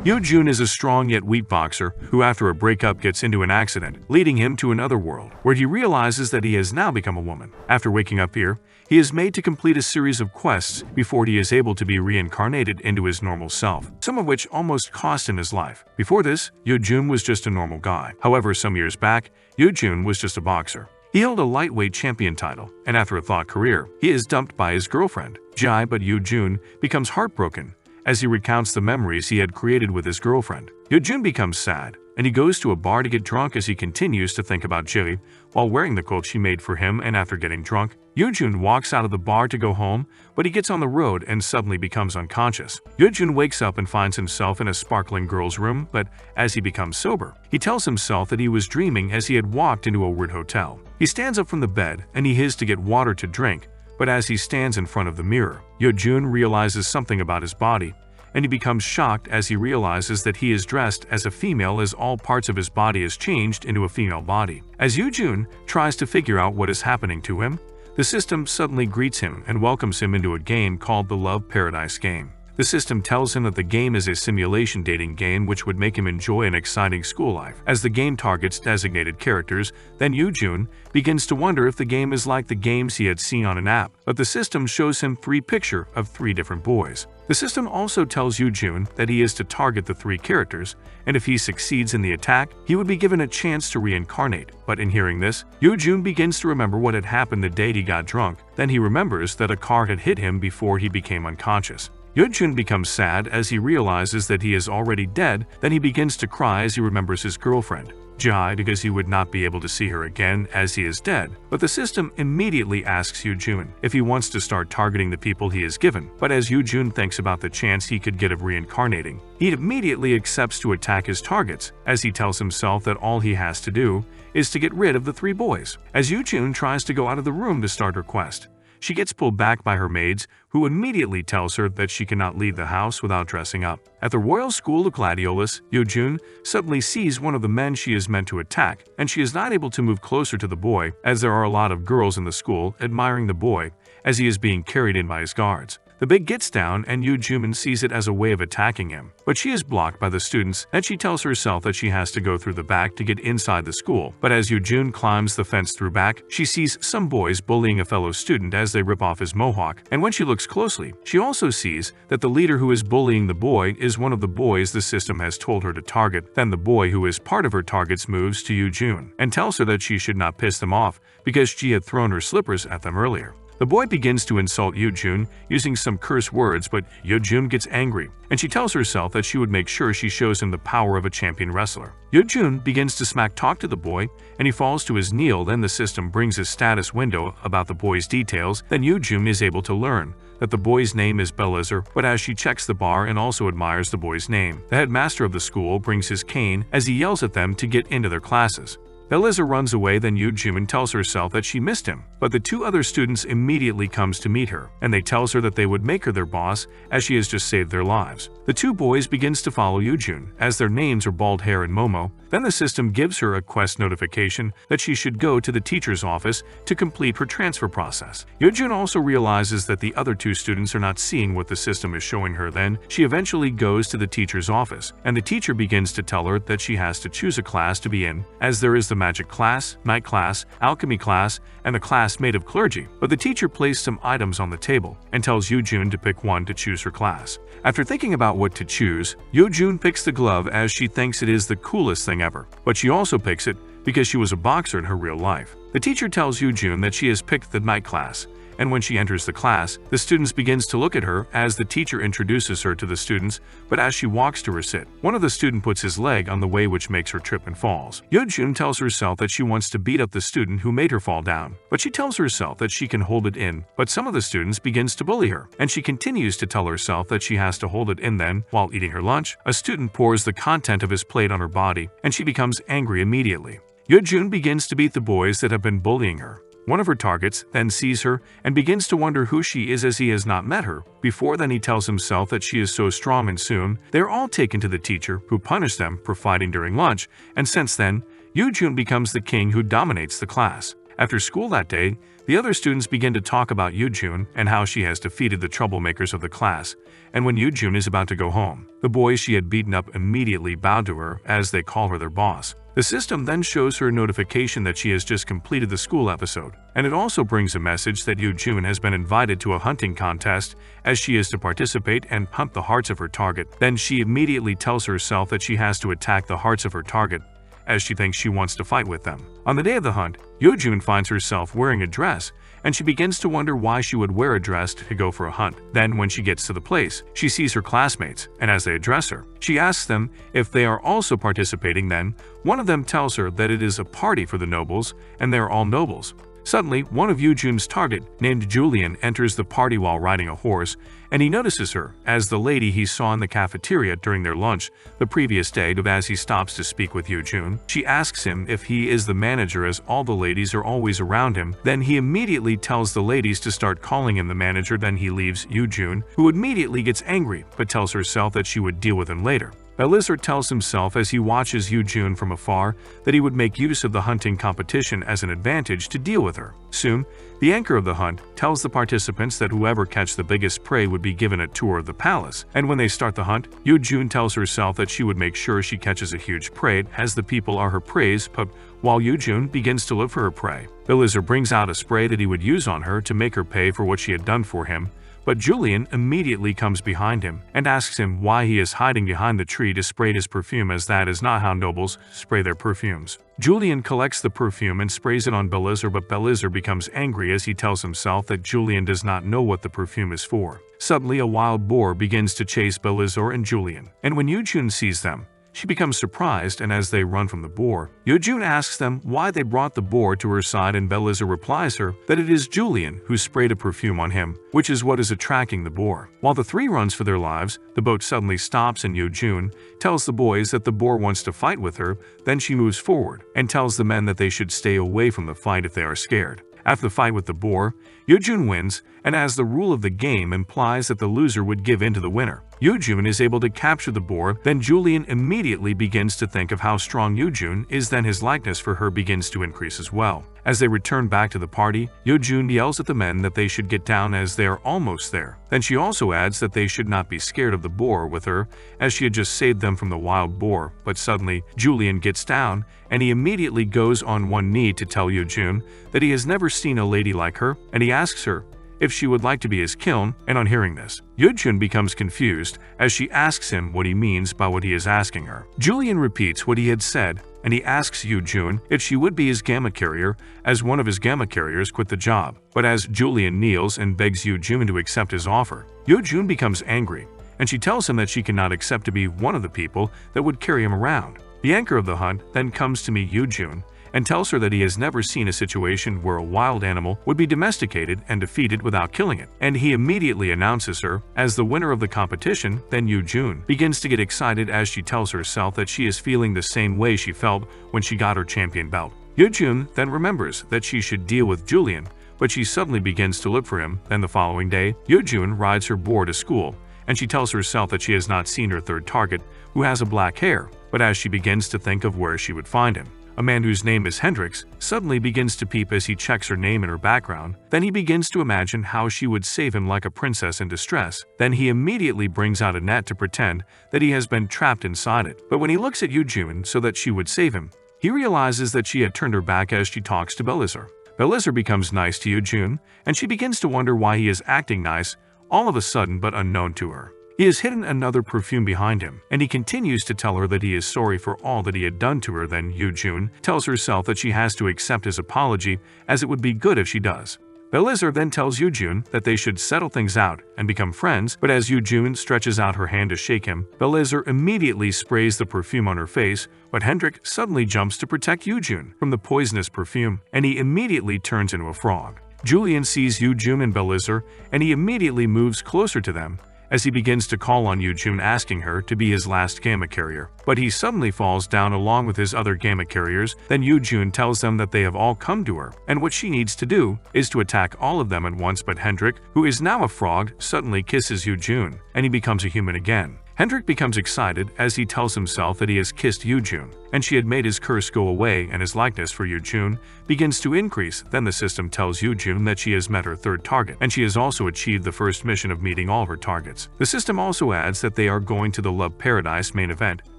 Yoo-jun is a strong yet weak boxer who after a breakup gets into an accident, leading him to another world, where he realizes that he has now become a woman. After waking up here, he is made to complete a series of quests before he is able to be reincarnated into his normal self, some of which almost cost him his life. Before this, Yoo-jun was just a normal guy. However, some years back, Yoo-jun was just a boxer. He held a lightweight champion title, and after a thought career, he is dumped by his girlfriend, Jai, but Yoo-jun becomes heartbroken as he recounts the memories he had created with his girlfriend. Yoo-jun becomes sad, and he goes to a bar to get drunk as he continues to think about Jilly while wearing the coat she made for him. And after getting drunk, Yoo-jun walks out of the bar to go home, but he gets on the road and suddenly becomes unconscious. Yoo-jun wakes up and finds himself in a sparkling girl's room, but as he becomes sober, he tells himself that he was dreaming as he had walked into a weird hotel. He stands up from the bed and he his to get water to drink, but as he stands in front of the mirror, Yoo-jun realizes something about his body, and he becomes shocked as he realizes that he is dressed as a female as all parts of his body is changed into a female body. As Yoo-jun tries to figure out what is happening to him, the system suddenly greets him and welcomes him into a game called the Love Paradise game. The system tells him that the game is a simulation dating game which would make him enjoy an exciting school life. As the game targets designated characters, then Yoo-jun begins to wonder if the game is like the games he had seen on an app, but the system shows him three pictures of three different boys. The system also tells Yoo-jun that he is to target the three characters, and if he succeeds in the attack, he would be given a chance to reincarnate. But in hearing this, Yoo-jun begins to remember what had happened the day he got drunk. Then he remembers that a car had hit him before he became unconscious. Yoo-jun becomes sad as he realizes that he is already dead. Then he begins to cry as he remembers his girlfriend, Jai, because he would not be able to see her again as he is dead. But the system immediately asks Yoo-jun if he wants to start targeting the people he is given. But as Yoo-jun thinks about the chance he could get of reincarnating, he immediately accepts to attack his targets, as he tells himself that all he has to do is to get rid of the three boys. As Yoo-jun tries to go out of the room to start her quest, she gets pulled back by her maids, who immediately tells her that she cannot leave the house without dressing up. At the Royal School of Gladiolus, Yoo-jun suddenly sees one of the men she is meant to attack, and she is not able to move closer to the boy, as there are a lot of girls in the school admiring the boy as he is being carried in by his guards. The big gets down and Yoo-jun sees it as a way of attacking him, but she is blocked by the students and she tells herself that she has to go through the back to get inside the school. But as Yoo-jun climbs the fence through back, she sees some boys bullying a fellow student as they rip off his mohawk, and when she looks closely, she also sees that the leader who is bullying the boy is one of the boys the system has told her to target. Then the boy who is part of her target's moves to Yoo-jun and tells her that she should not piss them off because she had thrown her slippers at them earlier. The boy begins to insult Yoo-jun using some curse words, but Yoo-jun gets angry, and she tells herself that she would make sure she shows him the power of a champion wrestler. Yoo-jun begins to smack talk to the boy, and he falls to his knee. Then the system brings a status window about the boy's details. Then Yoo-jun is able to learn that the boy's name is Belizar, but as she checks the bar and also admires the boy's name, the headmaster of the school brings his cane as he yells at them to get into their classes. Belizar runs away. Then Yoo-jun tells herself that she missed him, but the two other students immediately comes to meet her, and they tells her that they would make her their boss as she has just saved their lives. The two boys begins to follow Yoo-jun as their names are Bald Hair and Momo. Then the system gives her a quest notification that she should go to the teacher's office to complete her transfer process. Yoo-jun also realizes that the other two students are not seeing what the system is showing her. Then she eventually goes to the teacher's office, and the teacher begins to tell her that she has to choose a class to be in, as there is the magic class, night class, alchemy class, and the class made of clergy. But the teacher placed some items on the table and tells Yoo-jun to pick one to choose her class. After thinking about what to choose, Yoo-jun picks the glove as she thinks it is the coolest thing ever, but she also picks it because she was a boxer in her real life. The teacher tells Yoo-jun that she has picked the night class, and when she enters the class, the students begins to look at her as the teacher introduces her to the students, but as she walks to her sit, one of the students puts his leg on the way, which makes her trip and falls. Yoo-jun tells herself that she wants to beat up the student who made her fall down, but she tells herself that she can hold it in, but some of the students begins to bully her, and she continues to tell herself that she has to hold it in. Then, while eating her lunch, a student pours the content of his plate on her body, and she becomes angry immediately. Yoo-jun begins to beat the boys that have been bullying her. One of her targets then sees her and begins to wonder who she is as he has not met her before. Then he tells himself that she is so strong, and soon they are all taken to the teacher, who punished them for fighting during lunch, and since then, Yoo-jun becomes the king who dominates the class. After school that day, the other students begin to talk about Yoo-jun and how she has defeated the troublemakers of the class, and when Yoo-jun is about to go home, the boys she had beaten up immediately bow to her as they call her their boss. The system then shows her a notification that she has just completed the school episode, and it also brings a message that Yoo-jun has been invited to a hunting contest as she is to participate and hunt the hearts of her target. Then she immediately tells herself that she has to attack the hearts of her target, as she thinks she wants to fight with them. On the day of the hunt, Yoo-jun finds herself wearing a dress, and she begins to wonder why she would wear a dress to go for a hunt. Then when she gets to the place, she sees her classmates, and as they address her, she asks them if they are also participating. Then one of them tells her that it is a party for the nobles, and they are all nobles. Suddenly, one of Yoo-jun's target, named Julian, enters the party while riding a horse, and he notices her as the lady he saw in the cafeteria during their lunch the previous day. As he stops to speak with Yoo-jun, she asks him if he is the manager as all the ladies are always around him. Then he immediately tells the ladies to start calling him the manager. Then he leaves Yoo-jun, who immediately gets angry but tells herself that she would deal with him later. Belizar tells himself as he watches Yoo-jun from afar that he would make use of the hunting competition as an advantage to deal with her. Soon, the anchor of the hunt tells the participants that whoever catch the biggest prey would be given a tour of the palace, and when they start the hunt, Yoo-jun tells herself that she would make sure she catches a huge prey as the people are her preys, but while Yoo-jun begins to look for her prey, Belizar brings out a spray that he would use on her to make her pay for what she had done for him. But Julian immediately comes behind him and asks him why he is hiding behind the tree to spray his perfume, as that is not how nobles spray their perfumes. Julian collects the perfume and sprays it on Belizar, but Belizar becomes angry as he tells himself that Julian does not know what the perfume is for. Suddenly, a wild boar begins to chase Belizar and Julian, and when Yoo-jun sees them, she becomes surprised, and as they run from the boar, Yoo-jun asks them why they brought the boar to her side, and Belizar replies her that it is Julian who sprayed a perfume on him, which is what is attracting the boar. While the three runs for their lives, the boat suddenly stops and Yoo-jun tells the boys that the boar wants to fight with her. Then she moves forward and tells the men that they should stay away from the fight if they are scared. After the fight with the boar, Yoo-jun wins, and as the rule of the game implies that the loser would give in to the winner, Yoo-jun is able to capture the boar. Then Julian immediately begins to think of how strong Yoo-jun is. Then his likeness for her begins to increase as well. As they return back to the party, Yoo-jun yells at the men that they should get down as they are almost there. Then she also adds that they should not be scared of the boar with her, as she had just saved them from the wild boar. But suddenly, Julian gets down, and he immediately goes on one knee to tell Yoo-jun that he has never seen a lady like her, and he asks her if she would like to be his kiln. And on hearing this, Yoo-jun becomes confused as she asks him what he means by what he is asking her. Julian repeats what he had said, and he asks Yoo-jun if she would be his gamma carrier, as one of his gamma carriers quit the job. But as Julian kneels and begs Yoo-jun to accept his offer, Yoo-jun becomes angry, and she tells him that she cannot accept to be one of the people that would carry him around. The anchor of the hunt then comes to meet Yoo-jun and tells her that he has never seen a situation where a wild animal would be domesticated and defeated without killing it, and he immediately announces her as the winner of the competition. Then Yoo-jun begins to get excited as she tells herself that she is feeling the same way she felt when she got her champion belt. Yoo-jun then remembers that she should deal with Julian, but she suddenly begins to look for him. Then the following day, Yoo-jun rides her boar to school, and she tells herself that she has not seen her third target, who has a black hair, but as she begins to think of where she would find him, a man whose name is Hendrix suddenly begins to peep as he checks her name in her background. Then he begins to imagine how she would save him like a princess in distress. Then he immediately brings out a net to pretend that he has been trapped inside it. But when he looks at Yoo-jun so that she would save him, he realizes that she had turned her back as she talks to Belizar. Belizar becomes nice to Yoo-jun, and she begins to wonder why he is acting nice all of a sudden but unknown to her. He has hidden another perfume behind him, and he continues to tell her that he is sorry for all that he had done to her. Then Yoo-jun tells herself that she has to accept his apology, as it would be good if she does. Belizar then tells Yoo-jun that they should settle things out and become friends, but as Yoo-jun stretches out her hand to shake him, Belizar immediately sprays the perfume on her face, but Hendrik suddenly jumps to protect Yoo-jun from the poisonous perfume, and he immediately turns into a frog. Julian sees Yoo-jun and Belizar, and he immediately moves closer to them, as he begins to call on Yoo-jun, asking her to be his last gamma carrier. But he suddenly falls down along with his other gamma carriers. Then Yoo-jun tells them that they have all come to her, and what she needs to do is to attack all of them at once. But Hendrik, who is now a frog, suddenly kisses Yoo-jun, and he becomes a human again. Hendrik becomes excited as he tells himself that he has kissed Yoo-jun, and she had made his curse go away and his likeness for Yoo-jun begins to increase. Then the system tells Yoo-jun that she has met her third target, and she has also achieved the first mission of meeting all her targets. The system also adds that they are going to the Love Paradise main event,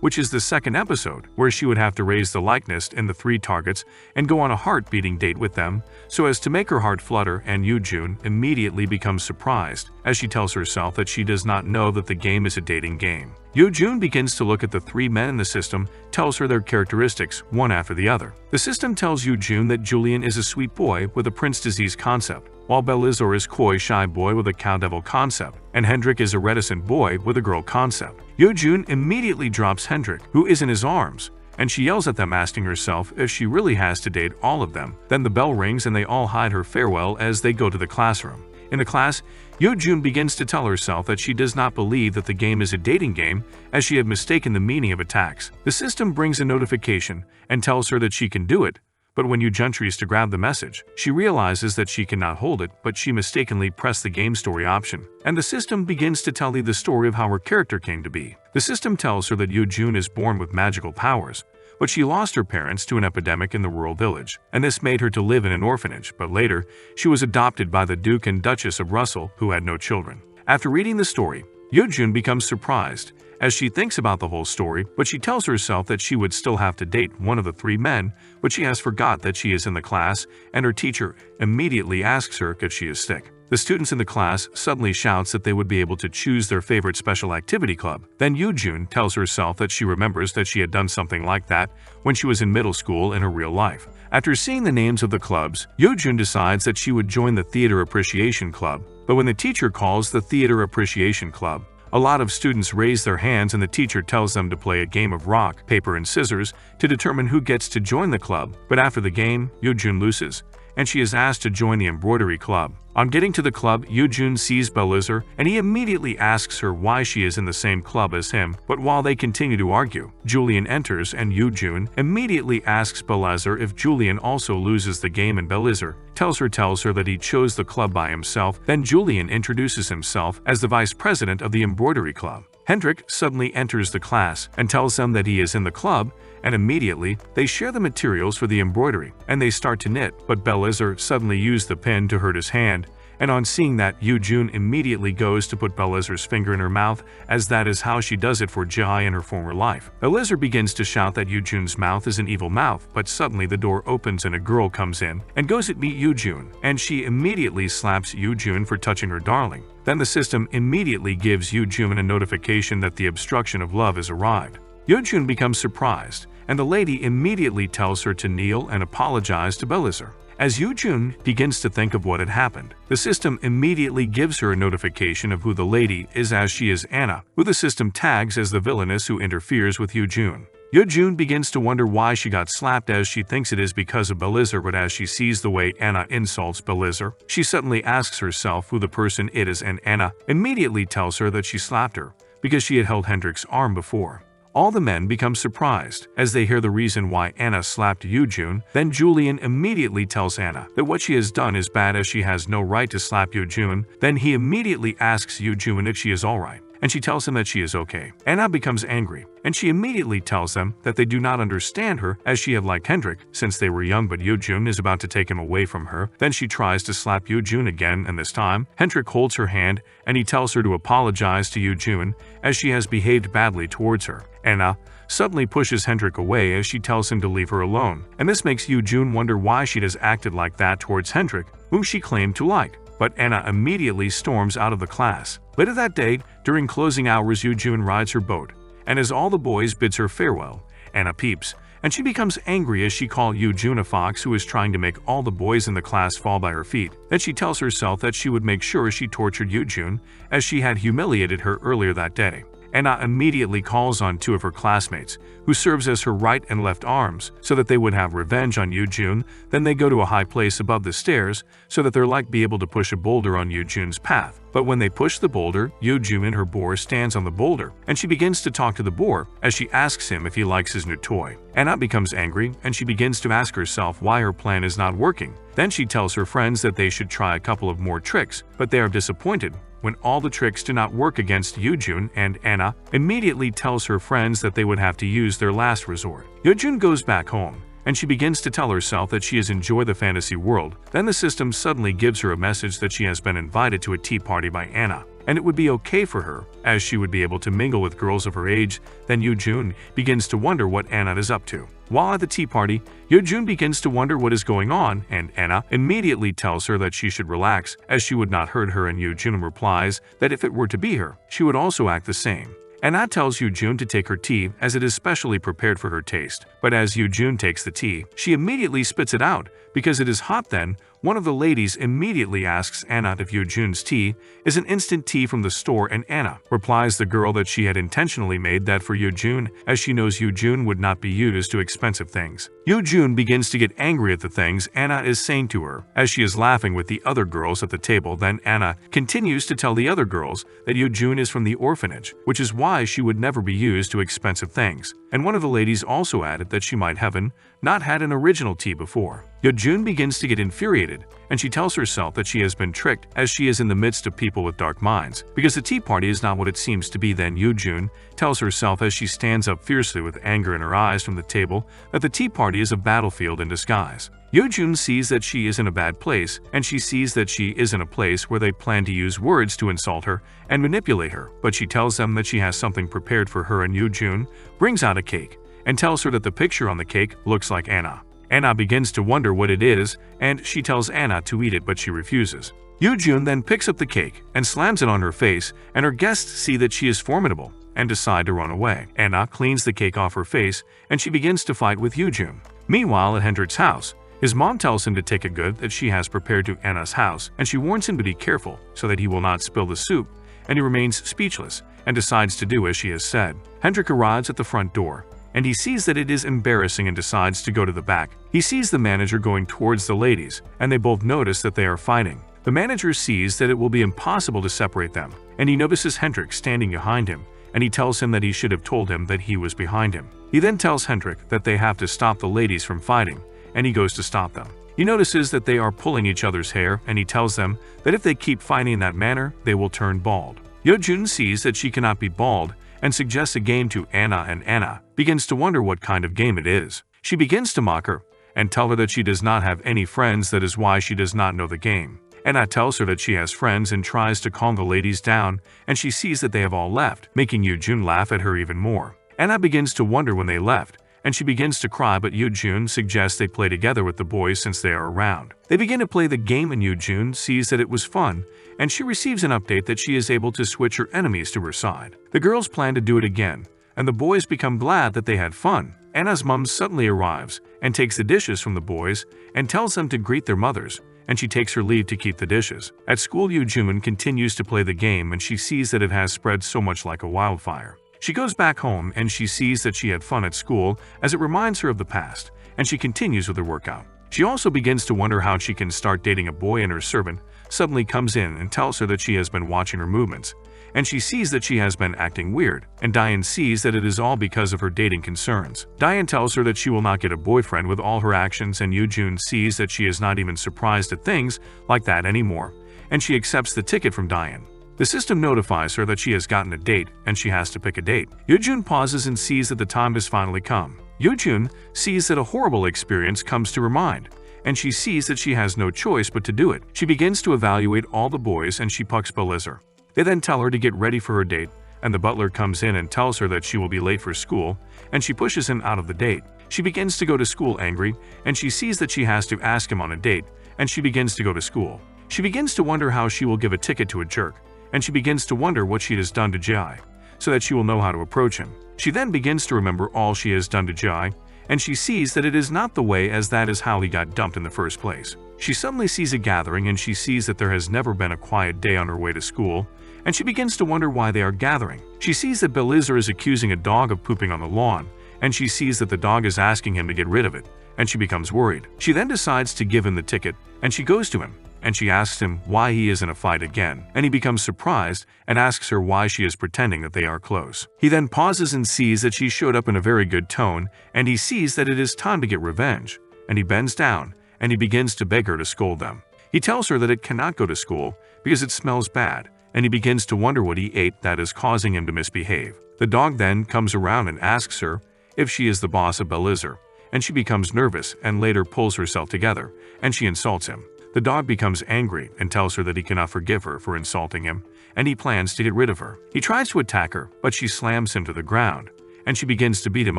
which is the second episode, where she would have to raise the likeness in the 3 targets and go on a heart-beating date with them, so as to make her heart flutter, and Yoo-jun immediately becomes surprised, as she tells herself that she does not know that the game is a dating game. Yoo-jun begins to look at the 3 men in the system, tells her their characteristics, one after the other. The system tells Yoo-jun that Julian is a sweet boy with a prince disease concept, while Belizor is coy shy boy with a cowdevil concept, and Hendrik is a reticent boy with a girl concept. Yoo-jun immediately drops Hendrik, who is in his arms, and she yells at them, asking herself if she really has to date all of them. Then the bell rings and they all hide her farewell as they go to the classroom. In the class, Yoo-jun begins to tell herself that she does not believe that the game is a dating game, as she had mistaken the meaning of attacks. The system brings a notification and tells her that she can do it, but when Yoo-jun tries to grab the message, she realizes that she cannot hold it, but she mistakenly pressed the game story option, and the system begins to tell her the story of how her character came to be. The system tells her that Yoo-jun is born with magical powers, but she lost her parents to an epidemic in the rural village, and this made her to live in an orphanage, but later, she was adopted by the Duke and Duchess of Russell, who had no children. After reading the story, Yoo-jun becomes surprised, as she thinks about the whole story, but she tells herself that she would still have to date one of the 3 men, but she has forgot that she is in the class, and her teacher immediately asks her if she is sick. The students in the class suddenly shouts that they would be able to choose their favorite special activity club. Then Yoo-jun tells herself that she remembers that she had done something like that when she was in middle school in her real life. After seeing the names of the clubs, Yoo-jun decides that she would join the Theater Appreciation Club, but when the teacher calls the Theater Appreciation Club, a lot of students raise their hands and the teacher tells them to play a game of rock, paper, and scissors to determine who gets to join the club. But after the game, Yoo-jun loses, and she is asked to join the Embroidery Club. On getting to the club, Yoo-jun sees Belizor, and he immediately asks her why she is in the same club as him, but while they continue to argue, Julian enters and Yoo-jun immediately asks Belizor if Julian also loses the game, and Belizor tells her that he chose the club by himself. Then Julian introduces himself as the vice president of the Embroidery Club. Hendrik suddenly enters the class and tells them that he is in the club, and immediately they share the materials for the embroidery, and they start to knit, but Belizor suddenly used the pin to hurt his hand, and on seeing that, Yoo-jun immediately goes to put Belizor's finger in her mouth, as that is how she does it for Jai in her former life. Belizor begins to shout that Yoo-jun's mouth is an evil mouth, but suddenly the door opens and a girl comes in and goes to meet Yoo-jun, and she immediately slaps Yoo-jun for touching her darling. Then the system immediately gives Yoo-jun a notification that the obstruction of love has arrived. Yoo-jun becomes surprised, and the lady immediately tells her to kneel and apologize to Belizor. As Yoo-jun begins to think of what had happened, the system immediately gives her a notification of who the lady is, as she is Anna, who the system tags as the villainess who interferes with Yoo-jun. Yoo-jun begins to wonder why she got slapped, as she thinks it is because of Belizor, but as she sees the way Anna insults Belizor, she suddenly asks herself who the person it is, and Anna immediately tells her that she slapped her because she had held Hendrik's arm before. All the men become surprised as they hear the reason why Anna slapped Yoo-jun. Then Julian immediately tells Anna that what she has done is bad, as she has no right to slap Yoo-jun. Then he immediately asks Yoo-jun if she is alright, and she tells him that she is okay. Anna becomes angry, and she immediately tells them that they do not understand her, as she had liked Hendrik since they were young, but Yoo-jun is about to take him away from her. Then she tries to slap Yoo-jun again, and this time, Hendrik holds her hand, and he tells her to apologize to Yoo-jun, as she has behaved badly towards her. Anna suddenly pushes Hendrik away as she tells him to leave her alone, and this makes Yoo-jun wonder why she has acted like that towards Hendrik, whom she claimed to like. But Anna immediately storms out of the class. Later that day, during closing hours, Yoo-jun rides her boat, and as all the boys bids her farewell, Anna peeps, and she becomes angry as she calls Yoo-jun a fox who is trying to make all the boys in the class fall by her feet. Then she tells herself that she would make sure she tortured Yoo-jun, as she had humiliated her earlier that day. Anna immediately calls on 2 of her classmates, who serves as her right and left arms, so that they would have revenge on Yoo-jun. Then they go to a high place above the stairs, so that they're be able to push a boulder on Yoo-jun's path. But when they push the boulder, Yoo-jun in her boar stands on the boulder, and she begins to talk to the boar, as she asks him if he likes his new toy. Anna becomes angry, and she begins to ask herself why her plan is not working. Then she tells her friends that they should try a couple of more tricks, but they are disappointed, When all the tricks do not work against Yoo-jun, and Anna immediately tells her friends that they would have to use their last resort. Yoo-jun goes back home, and she begins to tell herself that she has enjoyed the fantasy world. Then the system suddenly gives her a message that she has been invited to a tea party by Anna, and it would be okay for her, as she would be able to mingle with girls of her age. Then Yoo-jun begins to wonder what Anna is up to. While at the tea party, Yoo-jun begins to wonder what is going on, and Anna immediately tells her that she should relax, as she would not hurt her, and Yoo-jun replies that if it were to be her, she would also act the same. Anna tells Yoo-jun to take her tea as it is specially prepared for her taste, but as Yoo-jun takes the tea, she immediately spits it out because it is hot. Then one of the ladies immediately asks Anna if Yoo-jun's tea is an instant tea from the store, and Anna replies the girl that she had intentionally made that for Yoo-jun, as she knows Yoo-jun would not be used to expensive things. Yoo-jun begins to get angry at the things Anna is saying to her, as she is laughing with the other girls at the table. Then Anna continues to tell the other girls that Yoo-jun is from the orphanage, which is why she would never be used to expensive things, and one of the ladies also added that she might have not had an original tea before. Yoo-jun begins to get infuriated, and she tells herself that she has been tricked, as she is in the midst of people with dark minds, because the tea party is not what it seems to be. Then Yoo-jun tells herself, as she stands up fiercely with anger in her eyes from the table, that the tea party is a battlefield in disguise. Yoo-jun sees that she is in a bad place, and she sees that she is in a place where they plan to use words to insult her and manipulate her, but she tells them that she has something prepared for her, and Yoo-jun brings out a cake and tells her that the picture on the cake looks like Anna. Anna begins to wonder what it is, and she tells Anna to eat it, but she refuses. Yoo-jun then picks up the cake and slams it on her face, and her guests see that she is formidable and decide to run away. Anna cleans the cake off her face, and she begins to fight with Yoo-jun. Meanwhile, at Hendrik's house, his mom tells him to take a good that she has prepared to Anna's house, and she warns him to be careful so that he will not spill the soup, and he remains speechless and decides to do as she has said. Hendrik arrives at the front door, and he sees that it is embarrassing and decides to go to the back. He sees the manager going towards the ladies, and they both notice that they are fighting. The manager sees that it will be impossible to separate them, and he notices Hendrik standing behind him, and he tells him that he should have told him that he was behind him. He then tells Hendrik that they have to stop the ladies from fighting, and he goes to stop them. He notices that they are pulling each other's hair, and he tells them that if they keep fighting in that manner, they will turn bald. Yoo-jun sees that she cannot be bald and suggests a game to Anna, and Anna begins to wonder what kind of game it is. She begins to mock her and tell her that she does not have any friends, that is why she does not know the game. Anna tells her that she has friends and tries to calm the ladies down, and she sees that they have all left, making Yoo-jun laugh at her even more. Anna begins to wonder when they left, and she begins to cry, but Yoo-jun suggests they play together with the boys since they are around. They begin to play the game, and Yoo-jun sees that it was fun, and she receives an update that she is able to switch her enemies to her side. The girls plan to do it again, and the boys become glad that they had fun. Anna's mom suddenly arrives and takes the dishes from the boys and tells them to greet their mothers, and she takes her leave to keep the dishes. At school, Yoo-jun continues to play the game, and she sees that it has spread so much like a wildfire. She goes back home, and she sees that she had fun at school, as it reminds her of the past, and she continues with her workout. She also begins to wonder how she can start dating a boy, and her servant suddenly comes in and tells her that she has been watching her movements, and she sees that she has been acting weird, and Diane sees that it is all because of her dating concerns. Diane tells her that she will not get a boyfriend with all her actions, and Yoo-jun sees that she is not even surprised at things like that anymore, and she accepts the ticket from Diane. The system notifies her that she has gotten a date, and she has to pick a date. Yoo-jun pauses and sees that the time has finally come. Yoo-jun sees that a horrible experience comes to her mind, and she sees that she has no choice but to do it. She begins to evaluate all the boys, and she pucks Belizer. They then tell her to get ready for her date, and the butler comes in and tells her that she will be late for school, and she pushes him out of the date. She begins to go to school angry, and she sees that she has to ask him on a date, and she begins to go to school. She begins to wonder how she will give a ticket to a jerk, and she begins to wonder what she has done to Jai, so that she will know how to approach him. She then begins to remember all she has done to Jai, and she sees that it is not the way, as that is how he got dumped in the first place. She suddenly sees a gathering, and she sees that there has never been a quiet day on her way to school, and she begins to wonder why they are gathering. She sees that Belizer is accusing a dog of pooping on the lawn, and she sees that the dog is asking him to get rid of it, and she becomes worried. She then decides to give him the ticket, and she goes to him, and she asks him why he is in a fight again, and he becomes surprised and asks her why she is pretending that they are close. He then pauses and sees that she showed up in a very good tone, and he sees that it is time to get revenge, and he bends down, and he begins to beg her to scold them. He tells her that it cannot go to school because it smells bad, and he begins to wonder what he ate that is causing him to misbehave. The dog then comes around and asks her if she is the boss of Belizar, and she becomes nervous and later pulls herself together, and she insults him. The dog becomes angry and tells her that he cannot forgive her for insulting him, and he plans to get rid of her. He tries to attack her, but she slams him to the ground, and she begins to beat him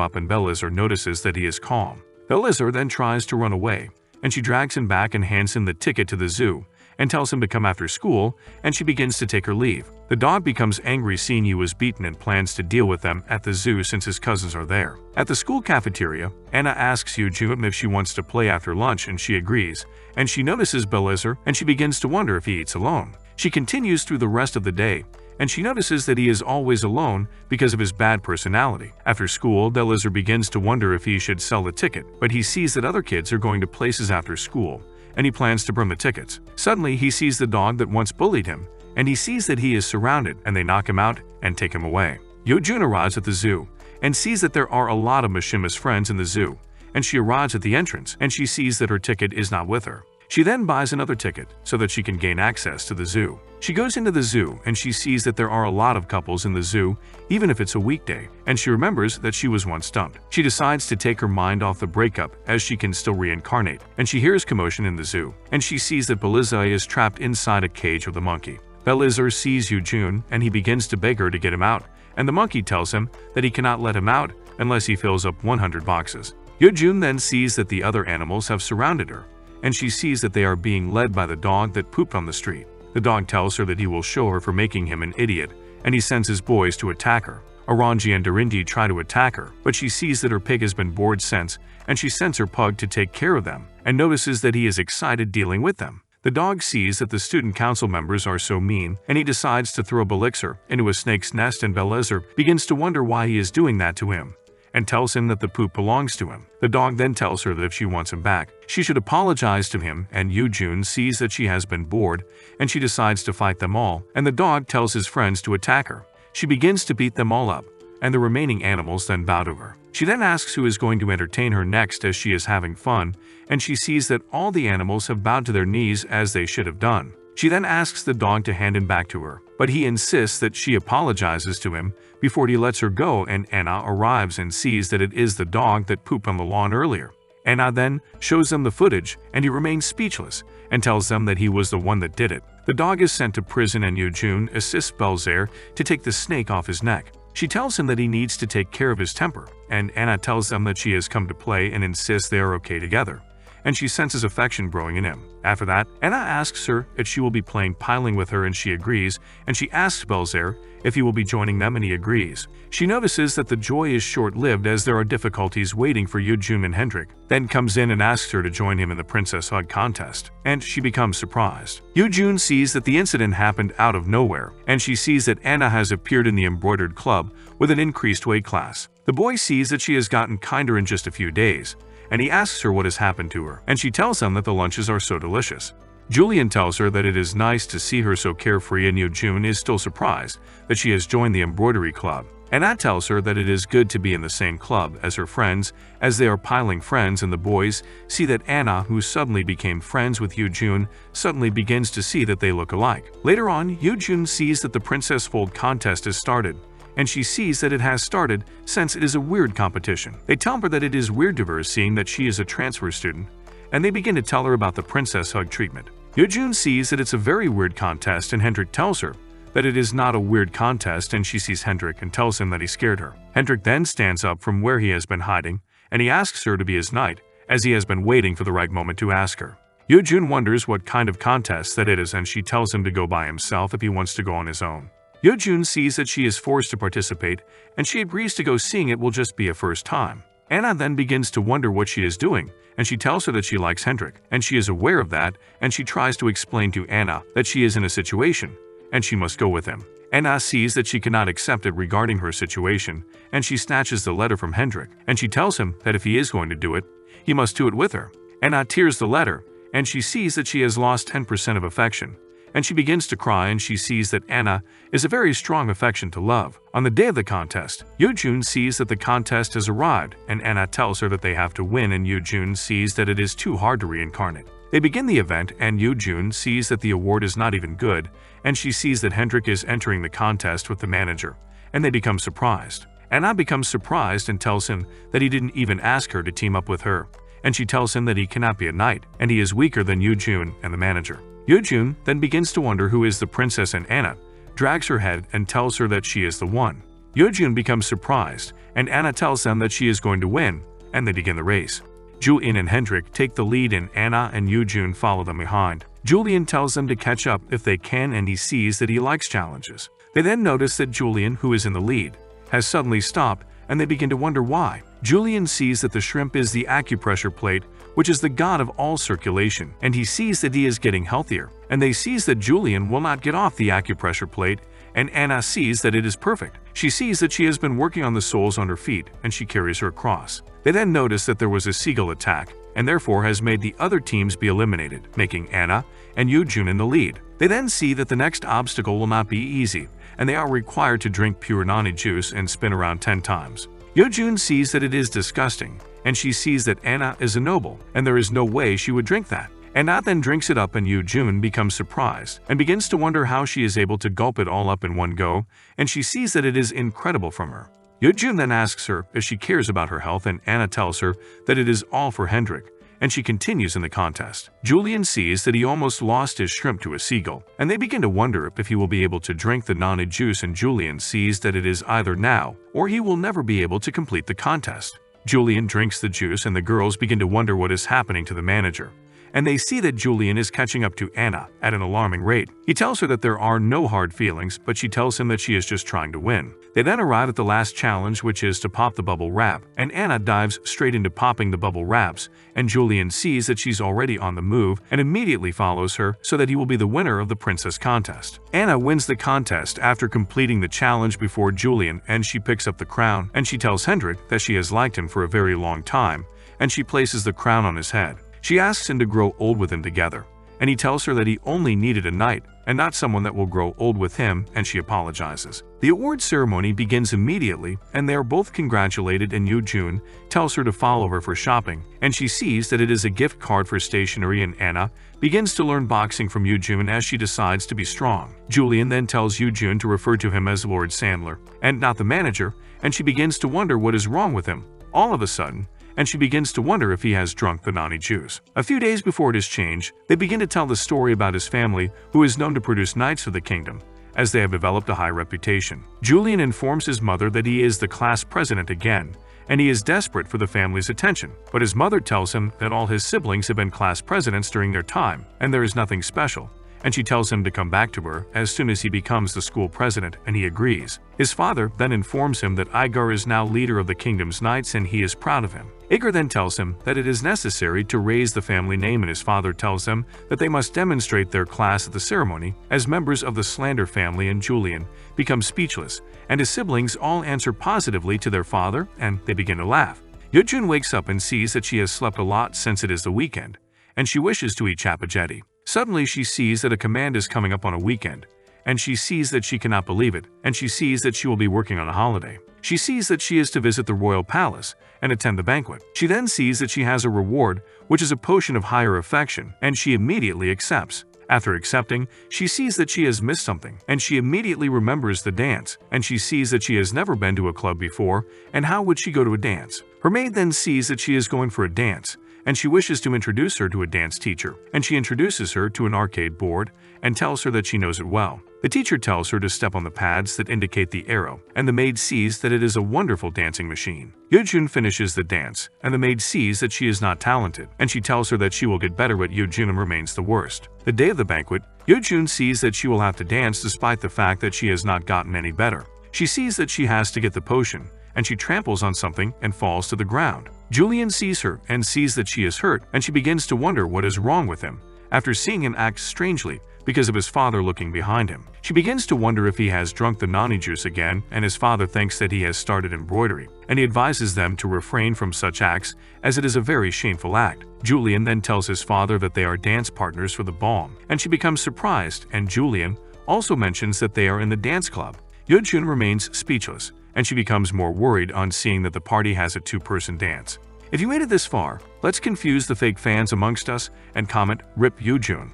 up, and Belizar notices that he is calm. Belizar then tries to run away, and she drags him back and hands him the ticket to the zoo, and tells him to come after school, and she begins to take her leave. The dog becomes angry seeing he was beaten and plans to deal with them at the zoo since his cousins are there. At the school cafeteria, Anna asks Julian if she wants to play after lunch, and she agrees, and she notices Belizar, and she begins to wonder if he eats alone. She continues through the rest of the day, and she notices that he is always alone because of his bad personality. After school, Belizar begins to wonder if he should sell the ticket, but he sees that other kids are going to places after school, and he plans to burn the tickets. Suddenly, he sees the dog that once bullied him, and he sees that he is surrounded, and they knock him out and take him away. Julian arrives at the zoo and sees that there are a lot of Mishima's friends in the zoo, and she arrives at the entrance, and she sees that her ticket is not with her. She then buys another ticket so that she can gain access to the zoo. She goes into the zoo and she sees that there are a lot of couples in the zoo, even if it's a weekday, and she remembers that she was once dumped. She decides to take her mind off the breakup as she can still reincarnate, and she hears commotion in the zoo, and she sees that Belizar is trapped inside a cage with a monkey. Belizar sees Julian and he begins to beg her to get him out, and the monkey tells him that he cannot let him out unless he fills up 100 boxes. Julian then sees that the other animals have surrounded her, and she sees that they are being led by the dog that pooped on the street. The dog tells her that he will show her for making him an idiot, and he sends his boys to attack her. Orangi and Darindi try to attack her, but she sees that her pig has been bored since, and she sends her pug to take care of them, and notices that he is excited dealing with them. The dog sees that the student council members are so mean, and he decides to throw Belizar into a snake's nest, and Belizar begins to wonder why he is doing that to him, and tells him that the poop belongs to him. The dog then tells her that if she wants him back, she should apologize to him, and Julian sees that she has been bored, and she decides to fight them all, and the dog tells his friends to attack her. She begins to beat them all up, and the remaining animals then bow to her. She then asks who is going to entertain her next as she is having fun, and she sees that all the animals have bowed to their knees as they should have done. She then asks the dog to hand him back to her, but he insists that she apologizes to him before he lets her go, and Anna arrives and sees that it is the dog that pooped on the lawn earlier. Anna then shows them the footage, and he remains speechless and tells them that he was the one that did it. The dog is sent to prison, and Julian assists Belizar to take the snake off his neck. She tells him that he needs to take care of his temper, and Anna tells them that she has come to play and insists they are okay together, and she senses affection growing in him. After that, Anna asks her if she will be playing piling with her, and she agrees, and she asks Belizar if he will be joining them, and he agrees. She notices that the joy is short-lived as there are difficulties waiting for Julian, and Hendrik then comes in and asks her to join him in the Princess Hug contest, and she becomes surprised. Julian sees that the incident happened out of nowhere, and she sees that Anna has appeared in the embroidered club with an increased weight class. The boy sees that she has gotten kinder in just a few days, and he asks her what has happened to her, and she tells him that the lunches are so delicious. Julian tells her that it is nice to see her so carefree, and Julian is still surprised that she has joined the embroidery club. Anna tells her that it is good to be in the same club as her friends, as they are piling friends, and the boys see that Anna, who suddenly became friends with Julian, suddenly begins to see that they look alike. Later on, Julian sees that the Princess Fold contest has started, and she sees that it has started since it is a weird competition. They tell her that it is weird to her seeing that she is a transfer student, and they begin to tell her about the Princess Hug treatment. Julian sees that it's a very weird contest, and Hendrik tells her that it is not a weird contest, and she sees Hendrik and tells him that he scared her. Hendrik then stands up from where he has been hiding, and he asks her to be his knight, as he has been waiting for the right moment to ask her. Julian wonders what kind of contest that it is, and she tells him to go by himself if he wants to go on his own. Julian sees that she is forced to participate, and she agrees to go, seeing it will just be a first time. Anna then begins to wonder what she is doing, and she tells her that she likes Hendrik, and she is aware of that, and she tries to explain to Anna that she is in a situation, and she must go with him. Anna sees that she cannot accept it regarding her situation, and she snatches the letter from Hendrik, and she tells him that if he is going to do it, he must do it with her. Anna tears the letter, and she sees that she has lost 10% of affection, and she begins to cry, and she sees that Anna is a very strong affection to love. On the day of the contest, Julian sees that the contest has arrived, and Anna tells her that they have to win, and Julian sees that it is too hard to reincarnate. They begin the event and Yoo-jun sees that the award is not even good, and she sees that Hendrik is entering the contest with the manager, and they become surprised. Anna becomes surprised and tells him that he didn't even ask her to team up with her, and she tells him that he cannot be a knight, and he is weaker than Yoo-jun and the manager. Yoo-jun then begins to wonder who is the princess, and Anna drags her head and tells her that she is the one. Yoo-jun becomes surprised, and Anna tells them that she is going to win, and they begin the race. Julian and Hendrik take the lead and Anna and Yoo-jun follow them behind. Julian tells them to catch up if they can, and he sees that he likes challenges. They then notice that Julian, who is in the lead, has suddenly stopped, and they begin to wonder why. Julian sees that the shrimp is the acupressure plate, which is the god of all circulation, and he sees that he is getting healthier. And they sees that Julian will not get off the acupressure plate, and Anna sees that it is perfect. She sees that she has been working on the soles on her feet, and she carries her across. They then notice that there was a seagull attack, and therefore has made the other teams be eliminated, making Anna and Yoo-jun in the lead. They then see that the next obstacle will not be easy, and they are required to drink pure nani juice and spin around 10 times. Yoo-jun sees that it is disgusting, and she sees that Anna is a noble, and there is no way she would drink that. Anna then drinks it up, and Yoo-jun becomes surprised and begins to wonder how she is able to gulp it all up in one go, and she sees that it is incredible from her. Yoo-jun then asks her if she cares about her health, and Anna tells her that it is all for Hendrik, and she continues in the contest. Julian sees that he almost lost his shrimp to a seagull, and they begin to wonder if he will be able to drink the nani juice, and Julian sees that it is either now or he will never be able to complete the contest. Julian drinks the juice, and the girls begin to wonder what is happening to the manager, and they see that Julian is catching up to Anna at an alarming rate. He tells her that there are no hard feelings, but she tells him that she is just trying to win. They then arrive at the last challenge, which is to pop the bubble wrap, and Anna dives straight into popping the bubble wraps, and Julian sees that she's already on the move and immediately follows her so that he will be the winner of the princess contest. Anna wins the contest after completing the challenge before Julian, and she picks up the crown, and she tells Hendrik that she has liked him for a very long time, and she places the crown on his head. She asks him to grow old with him together, and he tells her that he only needed a knight and not someone that will grow old with him, and she apologizes. The award ceremony begins immediately, and they are both congratulated, and Yoo-jun tells her to follow her for shopping, and she sees that it is a gift card for stationery, and Anna begins to learn boxing from Yoo-jun as she decides to be strong. Julian then tells Yoo-jun to refer to him as Lord Sandler and not the manager, and she begins to wonder what is wrong with him all of a sudden, and she begins to wonder if he has drunk the nani juice. A few days before it is changed, they begin to tell the story about his family, who is known to produce knights for the kingdom, as they have developed a high reputation. Julian informs his mother that he is the class president again, and he is desperate for the family's attention. But his mother tells him that all his siblings have been class presidents during their time, and there is nothing special, and she tells him to come back to her as soon as he becomes the school president, and he agrees. His father then informs him that Igar is now leader of the kingdom's knights, and he is proud of him. Igar then tells him that it is necessary to raise the family name, and his father tells them that they must demonstrate their class at the ceremony as members of the Slander family, and Julian becomes speechless, and his siblings all answer positively to their father, and they begin to laugh. Yoo-jun wakes up and sees that she has slept a lot since it is the weekend, and she wishes to eat chapaghetti. Suddenly she sees that a command is coming up on a weekend, and she sees that she cannot believe it, and she sees that she will be working on a holiday. She sees that she is to visit the royal palace and attend the banquet. She then sees that she has a reward, which is a potion of higher affection, and she immediately accepts. After accepting, she sees that she has missed something, and she immediately remembers the dance, and she sees that she has never been to a club before, and how would she go to a dance? Her maid then sees that she is going for a dance, and she wishes to introduce her to a dance teacher, and she introduces her to an arcade board and tells her that she knows it well. The teacher tells her to step on the pads that indicate the arrow, and the maid sees that it is a wonderful dancing machine. Yoo-jun finishes the dance, and the maid sees that she is not talented, and she tells her that she will get better, but Yoo-jun remains the worst. The day of the banquet, Yoo-jun sees that she will have to dance despite the fact that she has not gotten any better. She sees that she has to get the potion, and she tramples on something and falls to the ground. Julian sees her and sees that she is hurt, and she begins to wonder what is wrong with him, after seeing him act strangely because of his father looking behind him. She begins to wonder if he has drunk the nani juice again, and his father thinks that he has started embroidery, and he advises them to refrain from such acts as it is a very shameful act. Julian then tells his father that they are dance partners for the ball, and she becomes surprised, and Julian also mentions that they are in the dance club. Yoo-jun remains speechless, and she becomes more worried on seeing that the party has a two-person dance. If you made it this far, let's confuse the fake fans amongst us and comment "Rip Yoojun."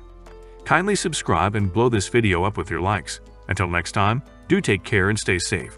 Kindly subscribe and blow this video up with your likes. Until next time, do take care and stay safe.